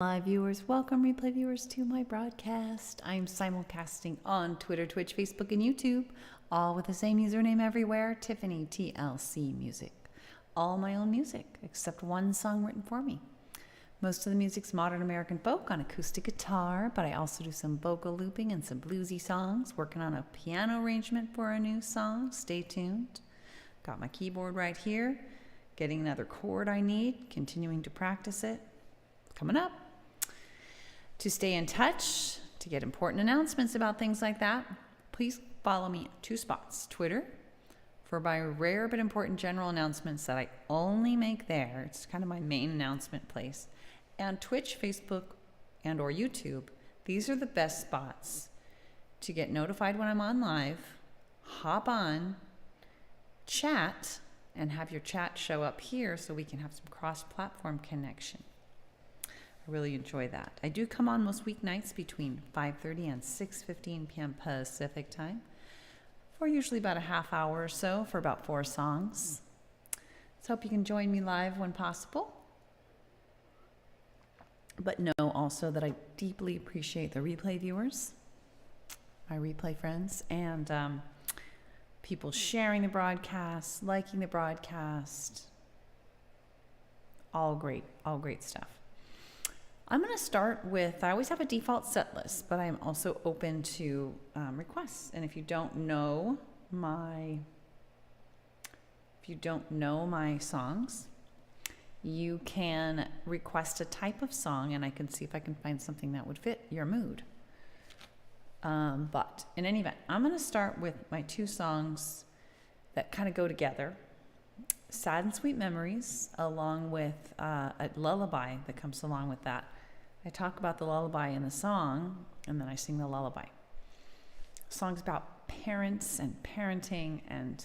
Live viewers, welcome replay viewers to my broadcast. I'm simulcasting on Twitter, Twitch, Facebook, and YouTube, all with the same username everywhere, Tiffany TLC Music. All my own music, except one song written for me. Most of the music's modern American folk on acoustic guitar, but I also do some vocal looping and some bluesy songs, working on a piano arrangement for a new song. Stay tuned. Got my keyboard right here, getting another chord I need, continuing to practice it. Coming up. To stay in touch, to get important announcements about things like that, please follow me at two spots. Twitter, for my rare but important general announcements that I only make there. It's kind of my main announcement place. And Twitch, Facebook, and or YouTube. These are the best spots to get notified when I'm on live, hop on, chat, and have your chat show up here so we can have some cross-platform connection. I really enjoy that. I do come on most weeknights between 5:30 and 6:15 p.m. Pacific time for usually about a half hour or so for about 4 songs. So hope you can join me live when possible. But know also that I deeply appreciate the replay viewers, my replay friends, and people sharing the broadcast, liking the broadcast. All great stuff. I'm going to start with, I always have a default set list, but I'm also open to requests. And if you don't know my songs, you can request a type of song and I can see if I can find something that would fit your mood. But in any event, I'm going to start with my 2 songs that kind of go together. Sad and Sweet Memories, along with a lullaby that comes along with that. I talk about the lullaby in the song, and then I sing the lullaby. Songs about parents and parenting and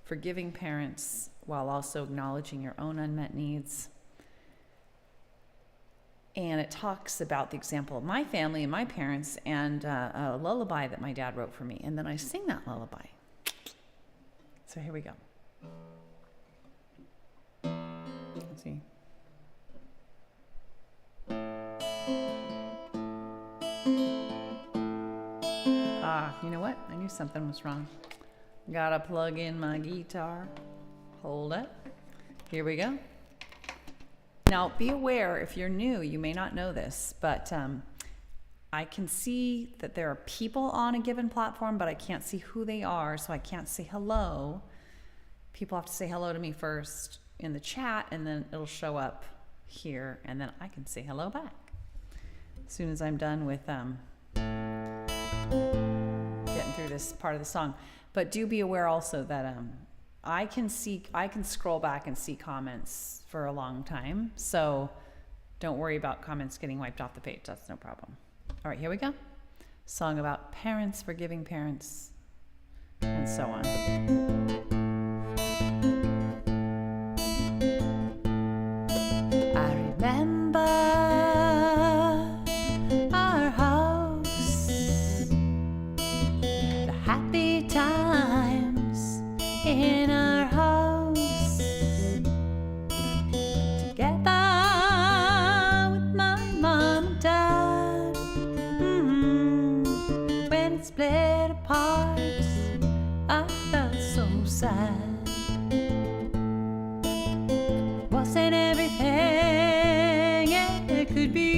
forgiving parents while also acknowledging your own unmet needs. And it talks about the example of my family and my parents and a lullaby that my dad wrote for me. And then I sing that lullaby. So here we go. Let's see. You know what? I knew something was wrong. Gotta plug in my guitar. Hold it. Here we go. Now, be aware, if you're new, you may not know this, but I can see that there are people on a given platform, but I can't see who they are, so I can't say hello. People have to say hello to me first in the chat, and then it'll show up here, and then I can say hello back as soon as I'm done with getting through this part of the song. But do be aware also that I can scroll back and see comments for a long time, so don't worry about comments getting wiped off the page. That's no problem. All right, here we go. Song about parents, forgiving parents, and so on. I remember our house, the happy times in our house, together with my mom and dad. When it split apart, I felt so sad. Wasn't everything it could be.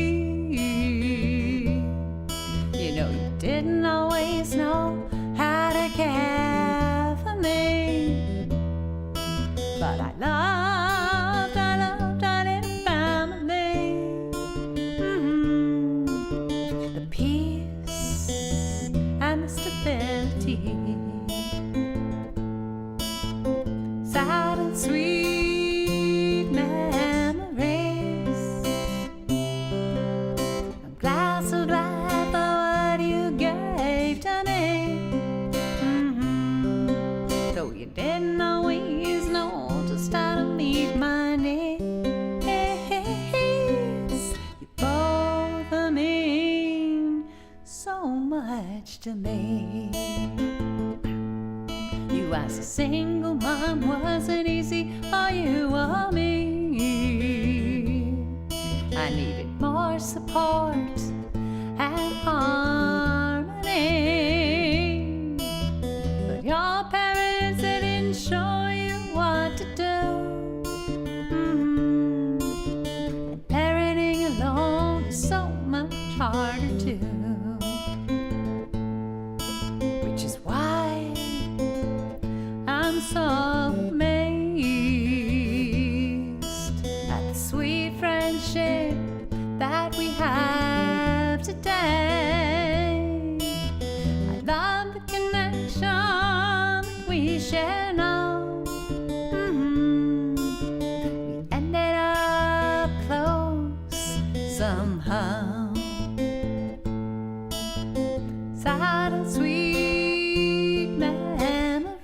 You know, you didn't always know how to care for me, but I loved our little family. The peace and the stability, sad and sweet memories. I'm glad, so glad for what you gave to me. Though you didn't always know just how to meet my needs, you both mean so much to me. You as a single mom wasn't easy for you or me. I needed more your support and harmony. But your parents, they didn't show you what to do. And parenting alone is so much harder too. Which is why I'm so amazed at the sweet friendship that we have today. I love the connection that we share now. We ended up close somehow. Sad and sweet memories.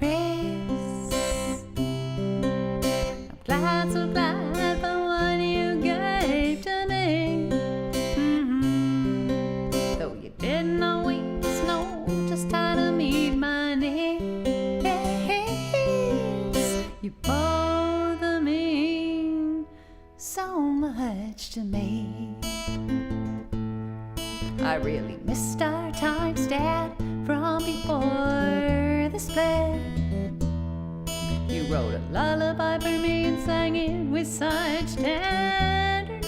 I'm glad, so glad for what you gave to me. Though you didn't always know just how to meet my needs, you both mean so much to me. I really missed our times, Dad, from before the split. You wrote a lullaby for me and sang it with such tenderness.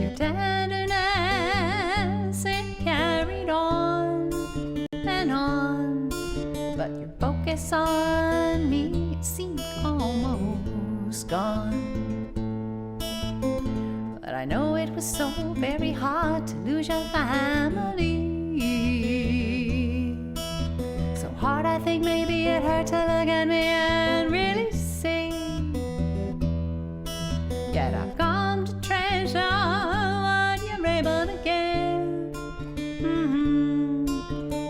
Your tenderness, it carried on and on. But your focus on me, it seemed almost gone. But I know it was so very hard to lose your family. So hard, I think maybe it hurt to look at me and really see. Yet I've come to treasure what you're able to give.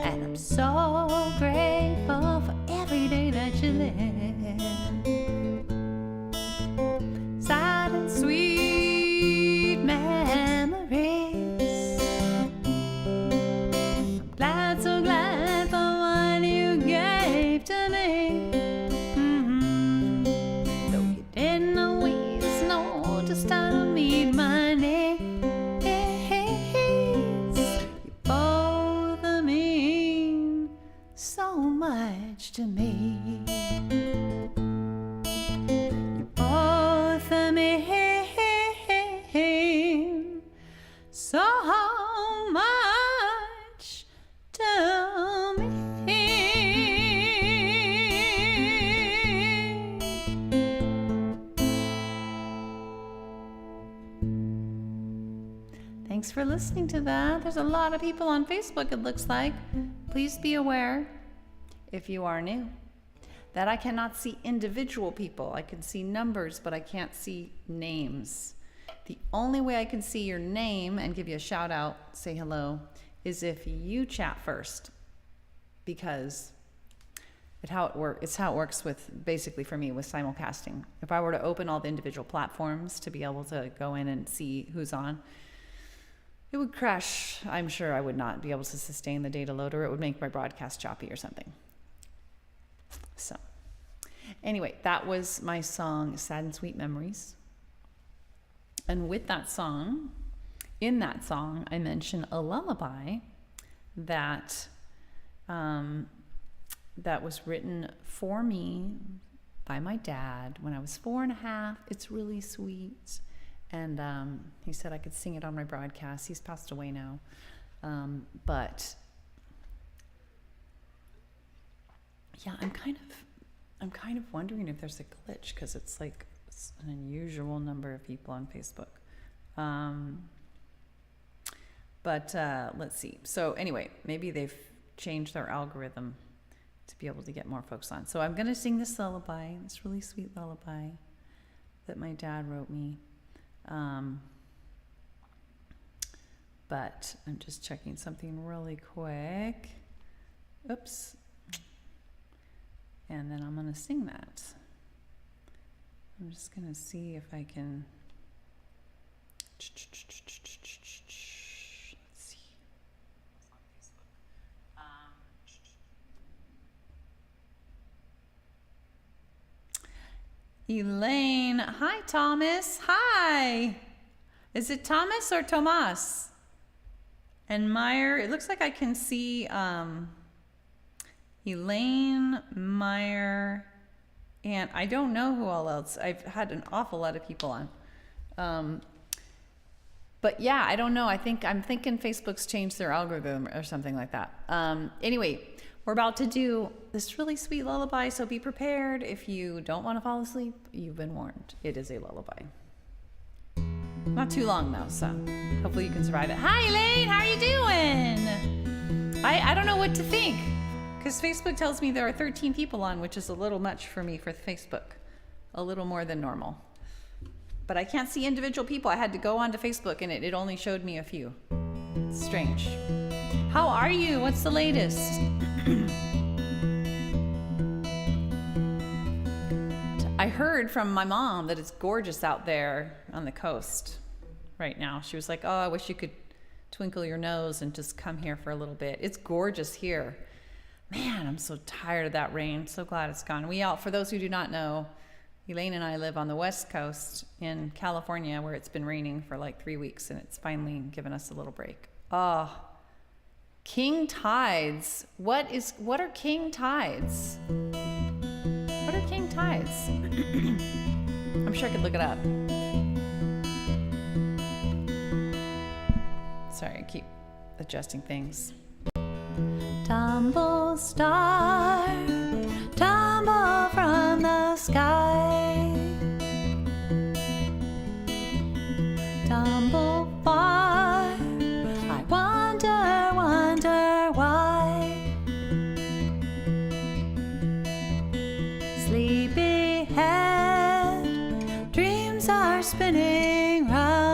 And I'm so grateful for every day that you live. Sad and sweet memories. I'm glad, so glad for what you gave to me. Though you didn't always know just how to meet my needs. You both mean so much to me. You both mean so much to me. Thanks for listening to that. There's a lot of people on Facebook, it looks like. Please be aware, if you are new, that I cannot see individual people. I can see numbers, but I can't see names. The only way I can see your name and give you a shout out, say hello, is if you chat first, because it's how it works with, basically for me, with simulcasting. If I were to open all the individual platforms to be able to go in and see who's on, it would crash. I'm sure I would not be able to sustain the data load, or it would make my broadcast choppy or something. So anyway, that was my song, Sad and Sweet Memories. And with that song, in that song, I mention a lullaby that that was written for me by my dad when I was 4.5. It's really sweet. And he said I could sing it on my broadcast. He's passed away now. But yeah, I'm kind of wondering if there's a glitch, because it's like an unusual number of people on Facebook. But let's see. So anyway, maybe they've changed their algorithm to be able to get more folks on. So I'm going to sing this lullaby, this really sweet lullaby that my dad wrote me. But I'm just checking something really quick. Oops. And then I'm going to sing that. I'm just going to see if I can. Let's see. Elaine. Hi, Thomas. Hi. Is it Thomas or Tomas? And Meyer, it looks like I can see Elaine, Meyer, and I don't know who all else. I've had an awful lot of people on. But yeah, I don't know. I'm thinking Facebook's changed their algorithm or something like that. Anyway, we're about to do this really sweet lullaby, so be prepared. If you don't want to fall asleep, you've been warned. It is a lullaby. Not too long though, so hopefully you can survive it. Hi Elaine, how are you doing? I don't know what to think, because Facebook tells me there are 13 people on, which is a little much for me for Facebook. A little more than normal. But I can't see individual people. I had to go onto Facebook and it only showed me a few. It's strange. How are you? What's the latest? I heard from my mom that it's gorgeous out there on the coast right now. She was like, oh, I wish you could twinkle your nose and just come here for a little bit. It's gorgeous here. Man, I'm so tired of that rain. So glad it's gone. For those who do not know, Elaine and I live on the West Coast in California, where it's been raining for like 3 weeks, and it's finally given us a little break. Oh, king tides. What are king tides? What are king tides? I'm sure I could look it up. Sorry, I keep adjusting things. Tumble star, tumble from the sky, tumble far, I wonder why. Sleepyhead, dreams are spinning round,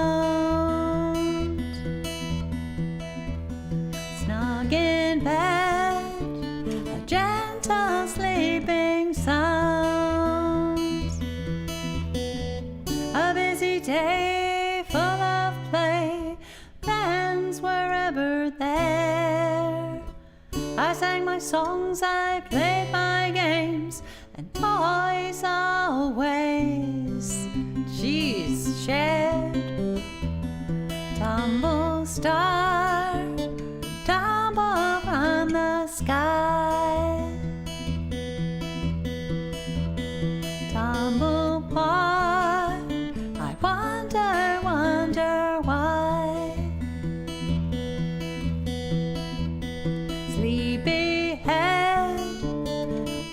snug in bed, a gentle sleeping sound. A busy day full of play, plans were ever there. I sang my songs, I played my games, and toys always she's shared. Tumble star, tumble from the sky, tumble part, I wonder why. Sleepyhead,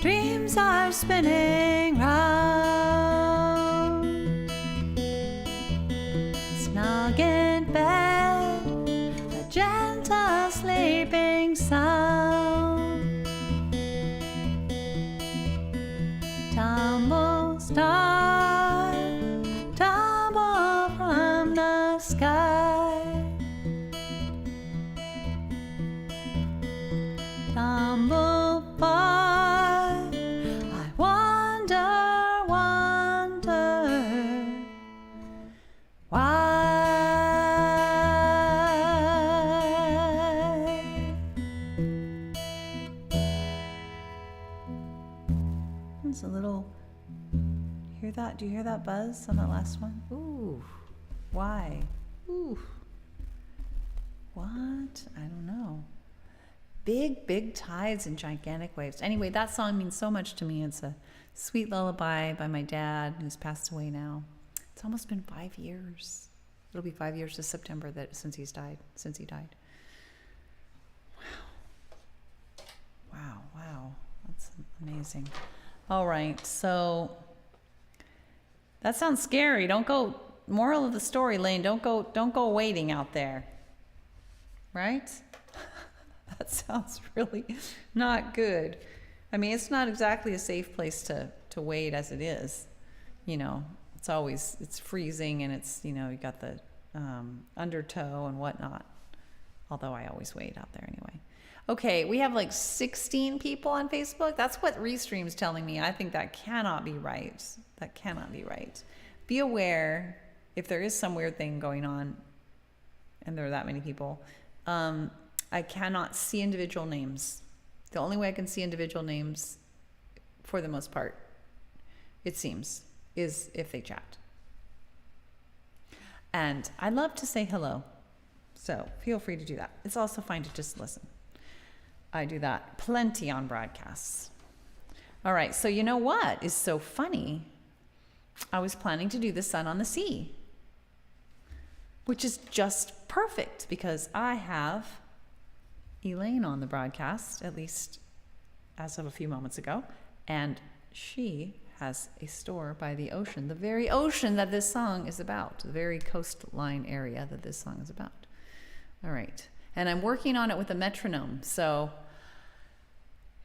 dreams are spinning round, snug in bed, a gentle sleeping sound. Tumble star, tumble from the sky, tumble part, I wonder why. It's a little, hear that? Do you hear that buzz on that last one? Ooh, why? Ooh, what? I don't know. Big tides and gigantic waves. Anyway, that song means so much to me. It's a sweet lullaby by my dad, who's passed away now. It's almost been 5 years. It'll be 5 years this September since he died. Wow. That's amazing. All right, so that sounds scary. Moral of the story, Lane, don't go waiting out there. Right? That sounds really not good. I mean, it's not exactly a safe place to wade as it is. It's freezing, and it's, you got the undertow and whatnot. Although I always wade out there anyway. Okay, we have like 16 people on Facebook. That's what Restream's telling me. I think that cannot be right. Be aware if there is some weird thing going on and there are that many people. I cannot see individual names. The only way I can see individual names, for the most part, it seems, is if they chat. And I love to say hello. So feel free to do that. It's also fine to just listen. I do that plenty on broadcasts. All right, so you know what is so funny? I was planning to do The Sun on the Sea, which is just perfect because I have Elaine on the broadcast, at least as of a few moments ago, and she has a store by the ocean, the very ocean that this song is about, the very coastline area that this song is about. All right, and I'm working on it with a metronome, so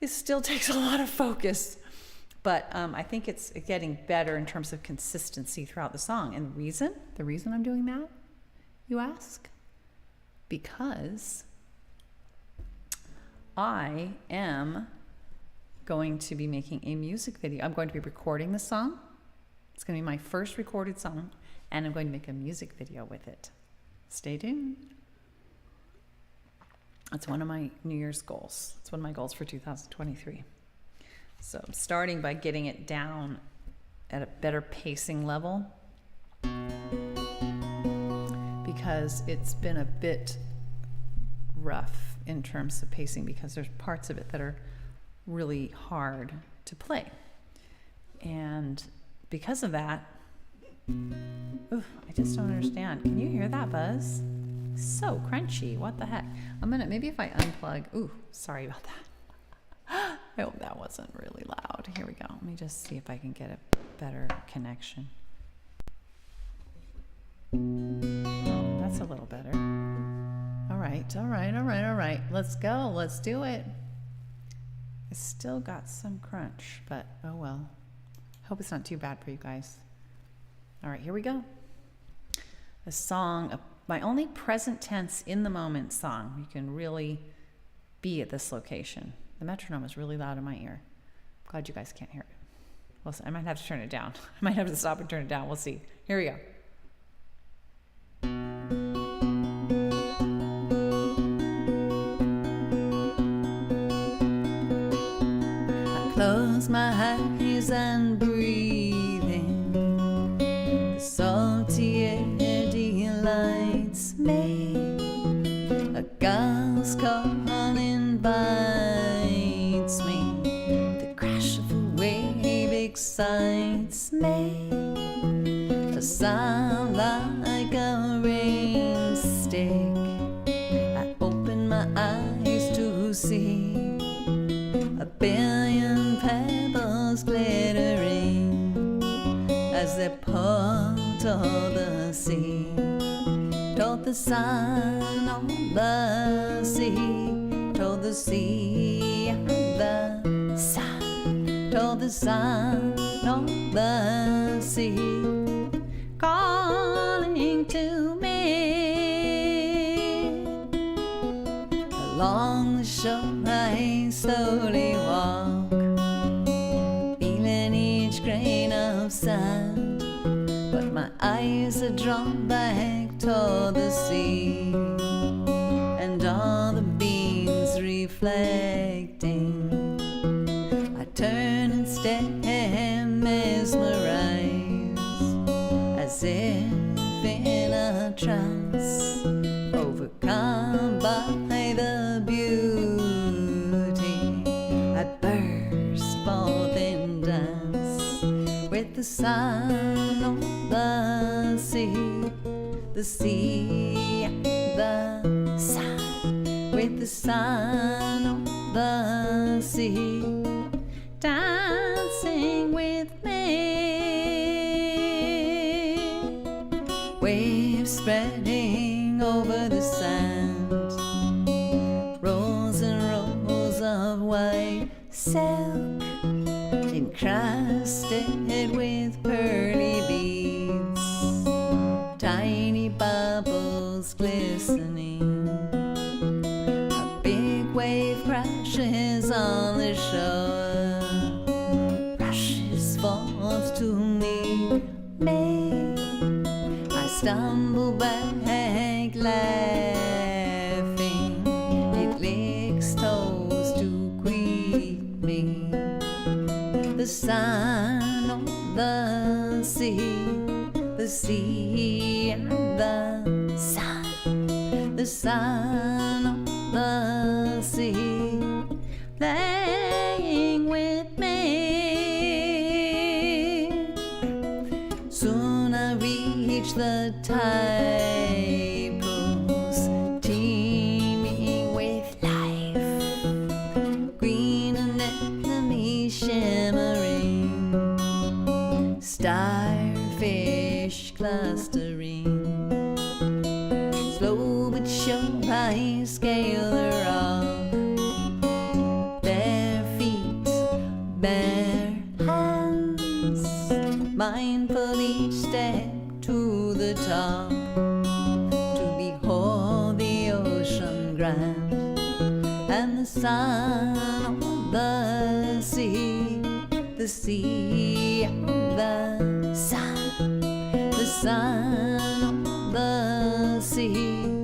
it still takes a lot of focus, but I think it's getting better in terms of consistency throughout the song. And the reason I'm doing that, you ask? Because I am going to be making a music video. I'm going to be recording the song. It's going to be my first recorded song, and I'm going to make a music video with it. Stay tuned. That's one of my New Year's goals. It's one of my goals for 2023. So I'm starting by getting it down at a better pacing level because it's been a bit rough in terms of pacing because there's parts of it that are really hard to play. And because of that, I just don't understand. Can you hear that buzz? So crunchy. What the heck? Maybe if I unplug. Ooh, sorry about that. I hope that wasn't really loud. Here we go. Let me just see if I can get a better connection. Oh, that's a little better. All right. Let's go. Let's do it. It's still got some crunch, but oh well. Hope it's not too bad for you guys. All right, here we go. A song, my only present tense in the moment song. You can really be at this location. The metronome is really loud in my ear. Glad you guys can't hear it. Well, I might have to turn it down. I might have to stop and turn it down. We'll see. Here we go. Close my eyes and breathe in the salty air delights me. A gust call invites me. The crash of a wave excites me. A sound like a rain stick. I open my eyes to see a billion pebbles glittering as they pour toward the sea, toward the sun on the sea, toward the sea and the sun, toward the sun on the sea, calling to me. Along the shore I slowly walk, feeling each grain of sand, but my eyes are drawn back toward the sea, and all the beams reflecting. I turn and stare, mesmerized, as if in a trance, overcome by the beauty. I burst forth in dance with the sun on the sea and the sun, with the sun on the sea, dancing with me. Waves spreading over the sand, rolls and rolls of white silk, encrusted with pearly beads, tiny bubbles glistening. A big wave crashes on the shore, rushes forth to meet me. I stumble back laughing, it licks toes to greet me. The sun on the sea and the the sun on the sea, playing with me. Soon I reach the tide pools, teeming with life, green anemone shimmering, starfish clustering. Slow but sure I scale the rock, bare feet, bare hands, mindful each step to the top, to behold the ocean grand, and the sun on the sea and the sun on the sea,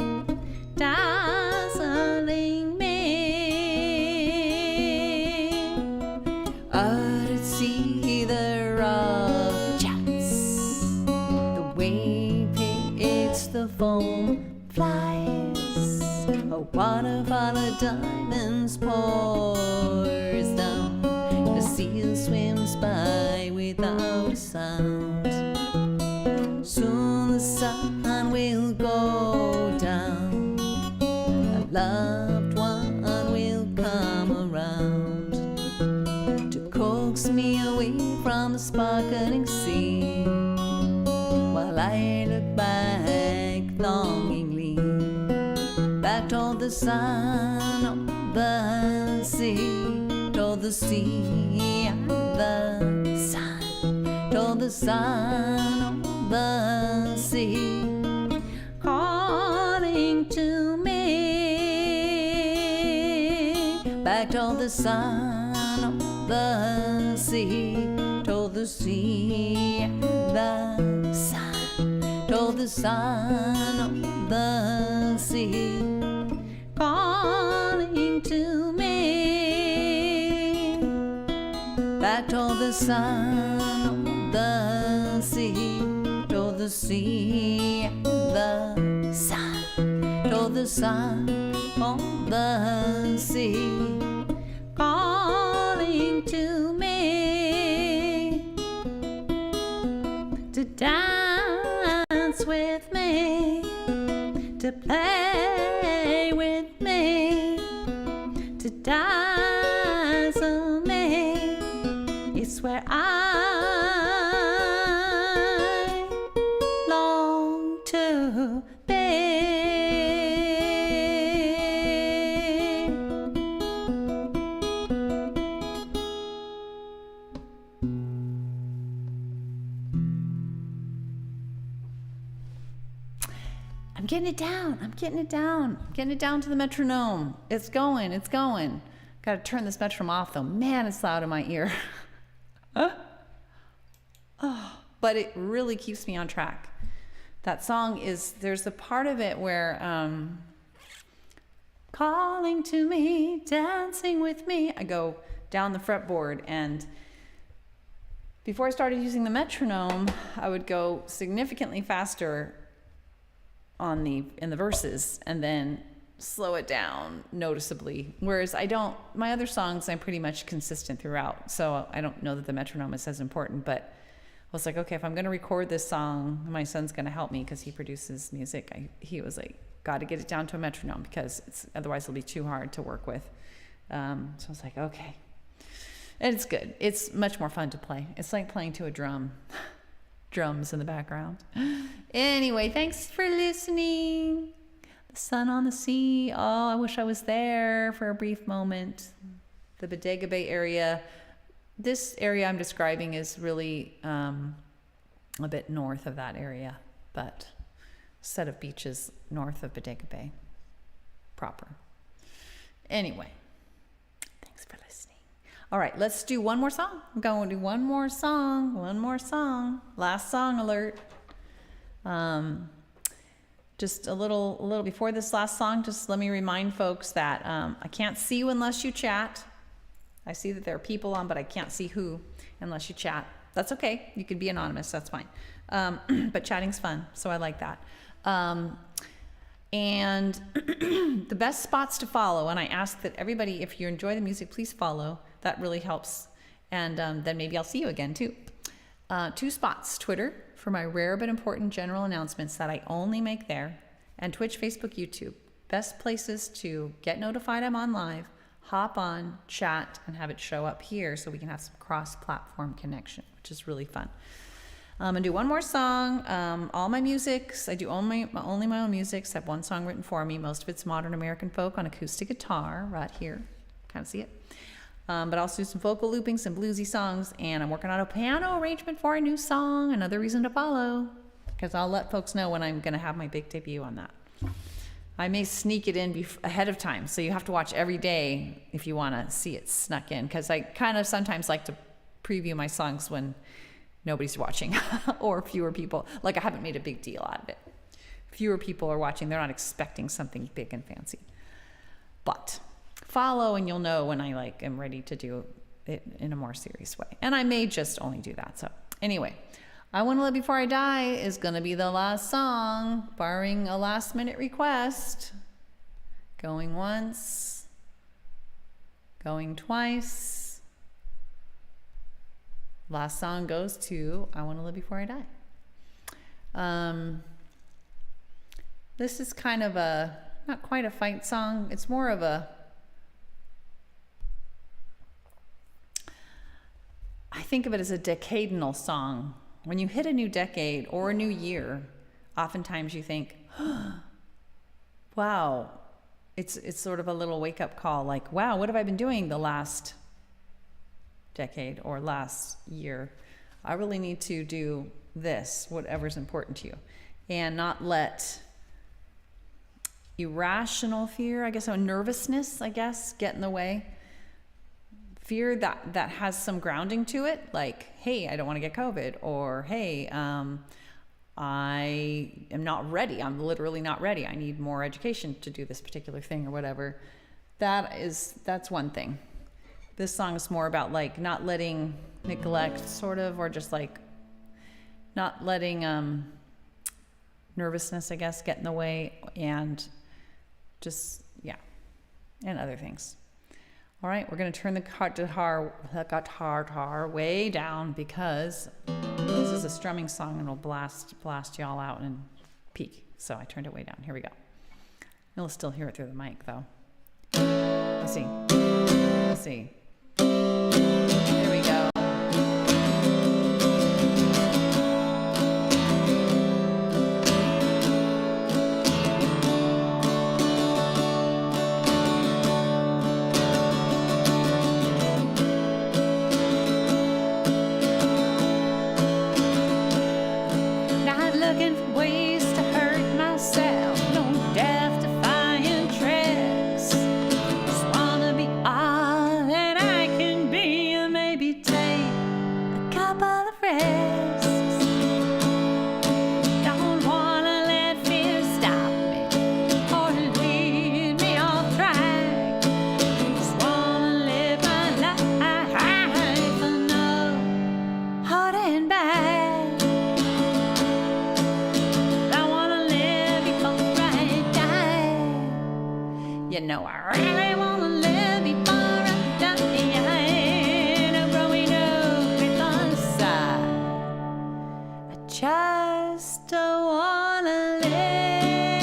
dazzling me. Out at sea the rock jets, the wave hits the foam flies, a waterfall of diamonds pours down, the seal swims by without a sound. Soon the sun will go down, a loved one will come around to coax me away from the sparkling sea, while I look back longingly, back toward the sun on the sea, toward the sea and the sun, toward the sun on the sea, calling to me. Back toward the sun on the sea, toward the sea and the sun, toward the sun on the sea, calling to me. Back toward the sun on the sea, toward the sea and the sun, toward the sun on the sea, calling to me, to dance with me, to play with me, to dazzle me. It's where I long to be. I'm getting it down. I'm getting it down. I'm getting it down to the metronome. It's going. It's going. Got to turn this metronome off though. Man, it's loud in my ear. But it really keeps me on track. That song is, there's a part of it where calling to me, dancing with me. I go down the fretboard, and before I started using the metronome, I would go significantly faster in the verses and then slow it down noticeably. Whereas my other songs, I'm pretty much consistent throughout. So I don't know that the metronome is as important, but I was like, okay, if I'm going to record this song, my son's going to help me because he produces music. He was like, got to get it down to a metronome because otherwise it'll be too hard to work with. So I was like, okay. And it's good. It's much more fun to play. It's like playing to a drum. Drums in the background. Anyway, thanks for listening. The sun on the sea. Oh, I wish I was there for a brief moment. The Bodega Bay area. This area I'm describing is really a bit north of that area, but a set of beaches north of Bodega Bay proper. Anyway, thanks for listening. All right, let's do one more song. I'm going to do one more song. Last song alert. Just a little before this last song, just let me remind folks that I can't see you unless you chat. I see that there are people on, but I can't see who unless you chat. That's okay. You can be anonymous. That's fine. But chatting's fun, so I like that. And the best spots to follow, and I ask that everybody, if you enjoy the music, please follow. That really helps. And then maybe I'll see you again too. 2 spots: Twitter for my rare but important general announcements that I only make there, and Twitch, Facebook, YouTube. Best places to get notified I'm on live, hop on, chat, and have it show up here so we can have some cross-platform connection, which is really fun. And do one more song. All my musics, I do only my own music, except one song written for me. Most of it's modern American folk on acoustic guitar right here. Kind of see it. But I'll do some vocal looping, some bluesy songs, and I'm working on a piano arrangement for a new song, Another Reason to Follow, because I'll let folks know when I'm going to have my big debut on that. I may sneak it in ahead of time, so you have to watch every day if you want to see it snuck in, because I kind of sometimes like to preview my songs when nobody's watching or fewer people. Like, I haven't made a big deal out of it. Fewer people are watching. They're not expecting something big and fancy. But follow and you'll know when I am ready to do it in a more serious way. And I may just only do that. So anyway, I Want to Live Before I Die is going to be the last song, barring a last minute request. Going once, going twice. Last song goes to I Want to Live Before I Die. This is kind of not quite a fight song. It's more of I think of it as a decadal song. When you hit a new decade or a new year, oftentimes you think, wow, it's sort of a little wake-up call, like, wow, what have I been doing the last decade or last year? I really need to do this, whatever's important to you, and not let irrational fear, I guess, or nervousness, get in the way. Fear that has some grounding to it, like, hey, I don't want to get COVID, or hey, I am not ready. I'm literally not ready. I need more education to do this particular thing, or whatever. That's one thing. This song is more about not letting neglect or just not letting nervousness, get in the way, and just, and other things. All right, we're going to turn the guitar way down, because this is a strumming song and it'll blast y'all out and peak. So I turned it way down. Here we go. You'll still hear it through the mic, though. Let's see. Here we go. Not looking for ways to hurt myself, no death-defying tricks. Just wanna be all that I can be, and maybe take a couple of risks. Don't wanna let fear stop me or lead me off track. Just wanna live my life and no holding back. You know, I really want to live before I die. No growing up with the side. I just don't want to live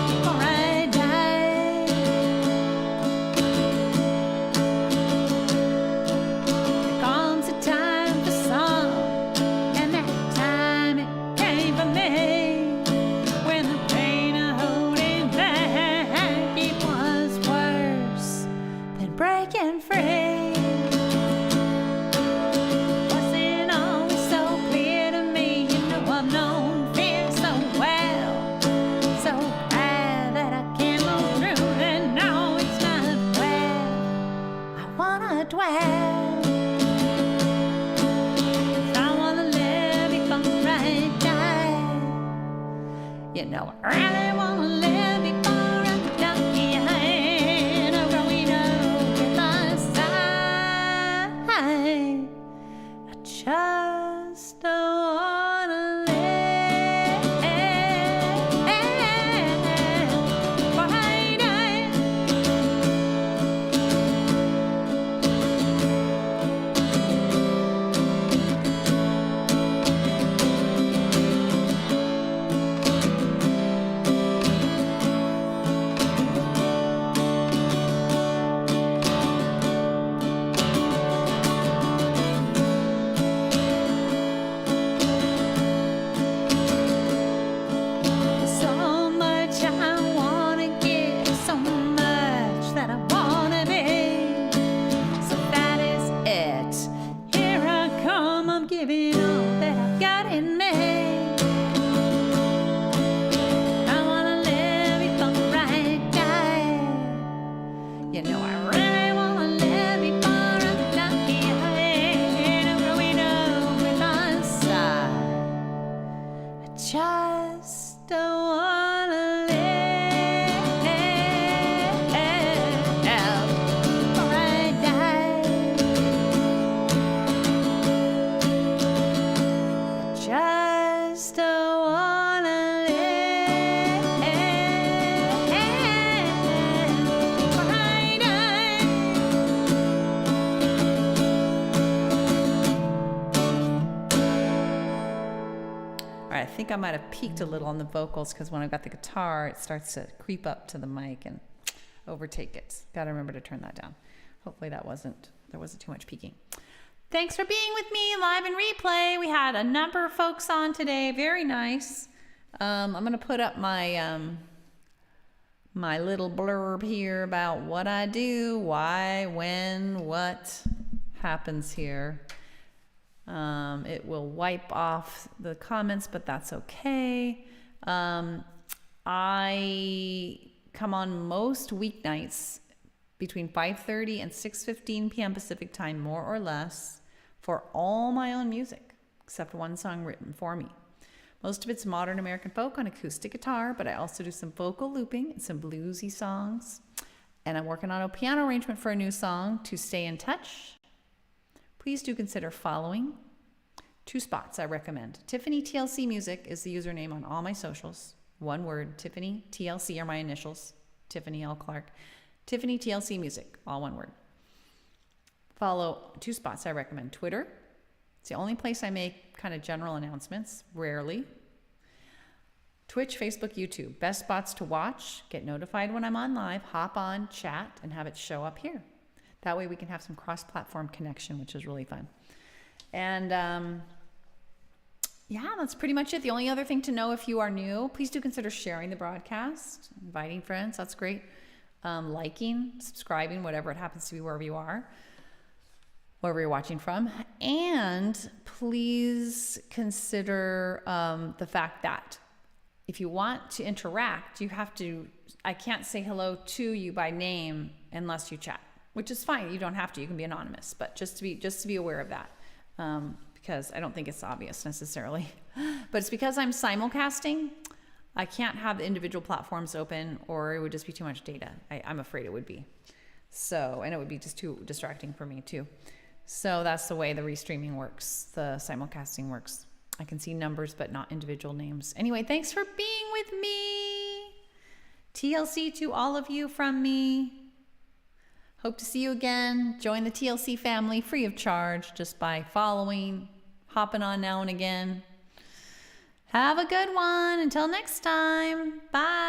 before I die. There comes a time for some, and that time it came for me. Breaking free wasn't always so clear to me. You know, I've known fear so well, so bad that I can't move through it. No, it's not where I wanna dwell. I wanna live before I die. You know, I really wanna live before I die. I just don't wanna live just don't wanna live before I die. Just don't wanna live before I die. All right, I think I might have peaked a little on the vocals because when I've got the guitar, it starts to creep up to the mic and overtake it. Got to remember to turn that down. Hopefully there wasn't too much peaking. Thanks for being with me live and replay. We had a number of folks on today. Very nice. I'm going to put up my my little blurb here about what I do, why, when, what happens here. It will wipe off the comments, but that's okay. I come on most weeknights between 5:30 and 6:15 p.m. Pacific time, more or less, for all my own music, except one song written for me. Most of it's modern American folk on acoustic guitar, but I also do some vocal looping and some bluesy songs. And I'm working on a piano arrangement for a new song. To stay in touch, please do consider following. 2 spots I recommend. Tiffany TLC Music is the username on all my socials. One word, Tiffany TLC are my initials. Tiffany L. Clark. Tiffany TLC Music, all one word. Follow 2 spots I recommend. Twitter. It's the only place I make kind of general announcements, rarely. Twitch, Facebook, YouTube. Best spots to watch. Get notified when I'm on live. Hop on, chat, and have it show up here. That way we can have some cross-platform connection, which is really fun. And yeah, that's pretty much it. The only other thing to know if you are new, please do consider sharing the broadcast, inviting friends. That's great. Liking, subscribing, whatever it happens to be, wherever you are, wherever you're watching from. And please consider the fact that if you want to interact, you have to, I can't say hello to you by name unless you chat, which is fine. You don't have to, you can be anonymous, but just to be aware of that. Because I don't think it's obvious necessarily, but it's because I'm simulcasting. I can't have the individual platforms open or it would just be too much data. I'm afraid it would be. So, and it would be just too distracting for me too. So that's the way the restreaming works, the simulcasting works. I can see numbers, but not individual names. Anyway, thanks for being with me. TLC to all of you from me. Hope to see you again. Join the TLC family free of charge just by following, hopping on now and again. Have a good one. Until next time. Bye.